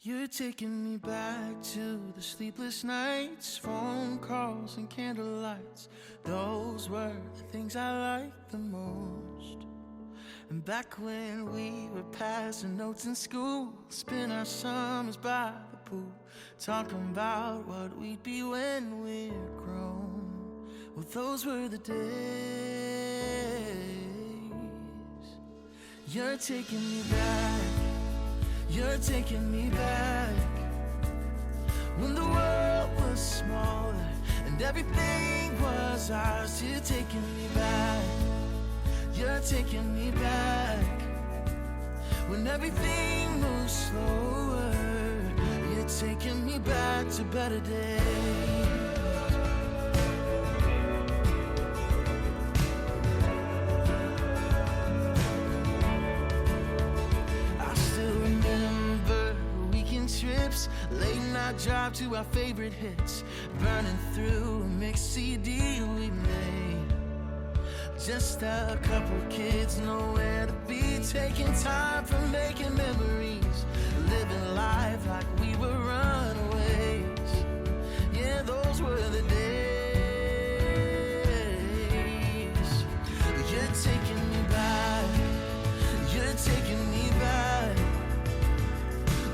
You're taking me back to the sleepless nights, phone calls and candlelights. Those were the things I liked the most. And back when we were passing notes in school, spend our summers by the pool, talking about what we'd be when we're grown. Well, those were the days. You're taking me back. You're taking me back. When the world was smaller and everything was ours. You're taking me back. You're taking me back. When everything moves slower. You're taking me back to better days. Trips, late night drive to our favorite hits, burning through a mixed CD we made. Just a couple kids, nowhere to be, taking time for making memories, living life like we were runaways. Yeah, those were the days. You're taking me back. You're taking me back.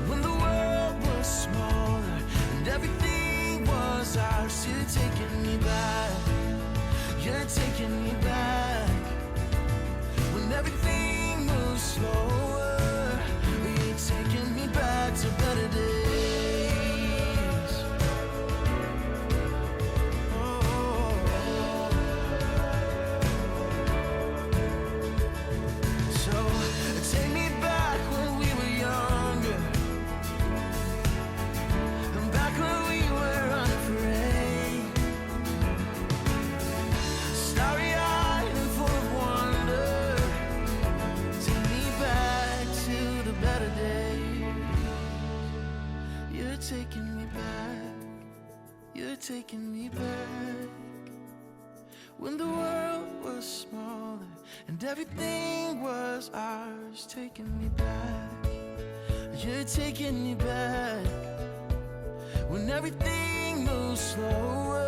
When the world was smaller and everything was ours. You're taking me back. You're taking me back. When everything moves slower. You're taking me back to better days. Oh. So take me back when we were younger. Back when we were unafraid, starry-eyed and full of wonder. Take me back to the better days. You're taking me back. You're taking me back. When the world was smaller and everything was ours. Taking me back. You're taking me back. When everything moves slower.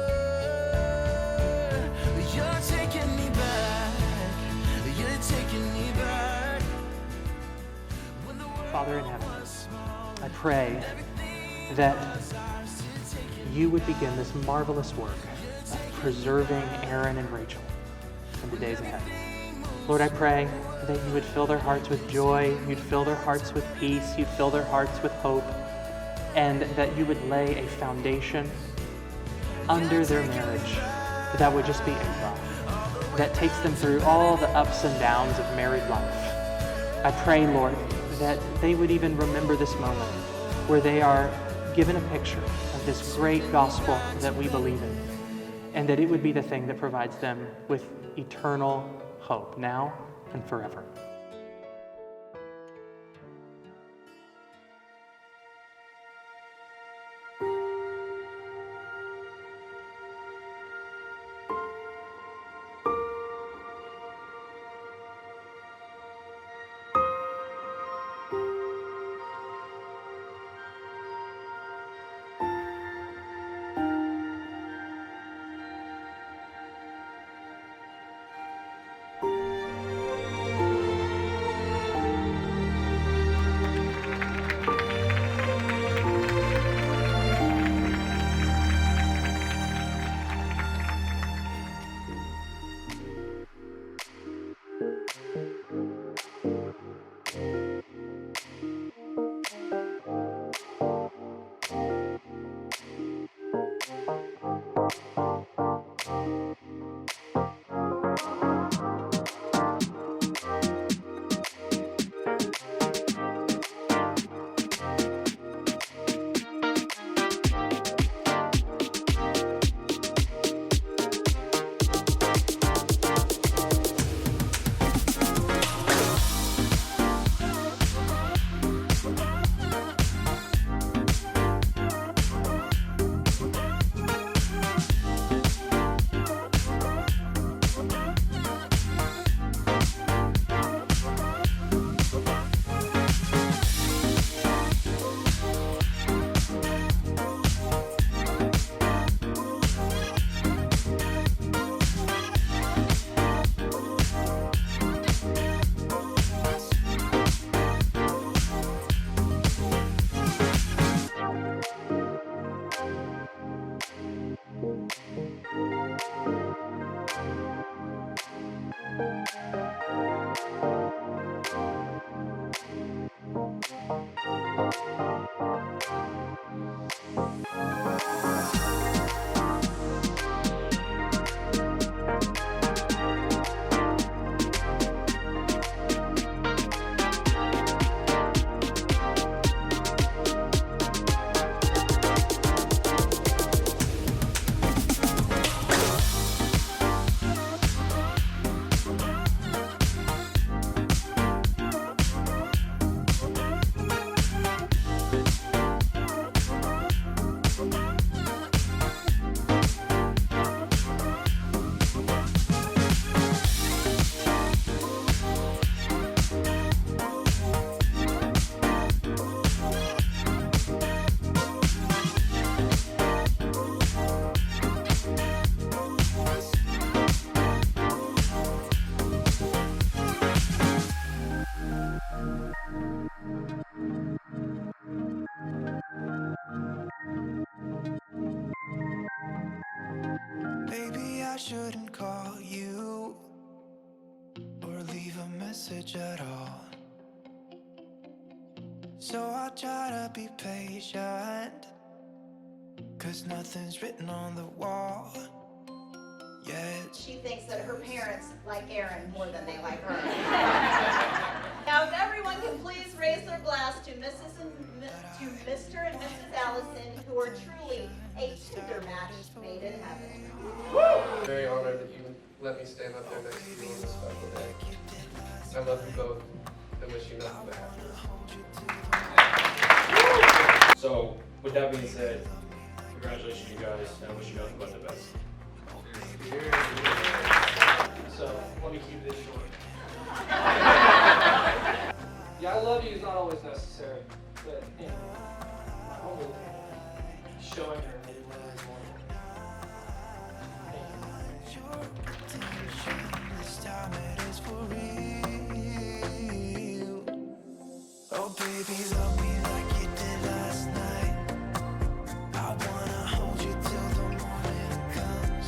You're taking me back. You're taking me back. When the world Father in heaven, was small, I pray that you would begin this marvelous work of preserving Aaron and Rachel in the days ahead. Lord, I pray that you would fill their hearts with joy, you'd fill their hearts with peace, you'd fill their hearts with hope, and that you would lay a foundation under their marriage that would just be a rock, that takes them through all the ups and downs of married life. I pray, Lord, that they would even remember this moment where they are given a picture of this great gospel that we believe in, and that it would be the thing that provides them with eternal hope now and forever. bridge at all. So I try to be patient, 'cause nothing's written on the wall yet. She thinks that her parents like Aaron more than they like her. Now, if everyone can please raise their glass to Mrs. and to Mr. and Mrs. Allison, who are truly a Tinder match made in heaven. Very honored that you let me stand up there next to you on this special day. I love you both and wish you nothing but happiness. So, with that being said, congratulations you guys, and I wish you nothing but the best. So, let me keep this short. Yeah, I love you is not always necessary, but you know, hopefully showing her that you really want it. This time it is for real. Oh baby, love me like you did last night. I wanna hold you till the morning comes.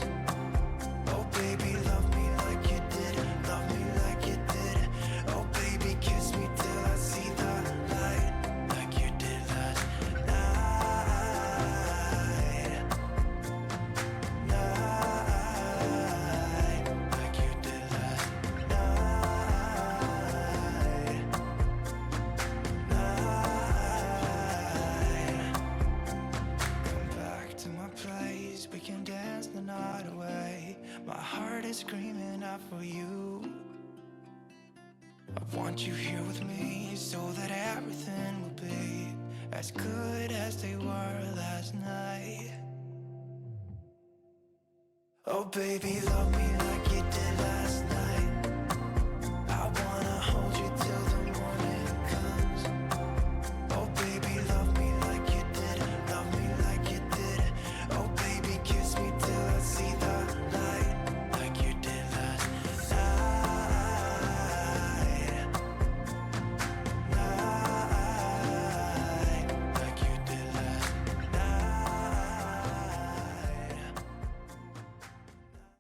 Oh baby, love me like you did. Love me like you did. Oh baby, kiss me till I see the light, like you did last night. Like you did last night. Come back to my place, we can dance the night away. My heart is screaming out for you. I want you here with me so that everything will be as good as they were last night. Oh baby, love me like you did last night.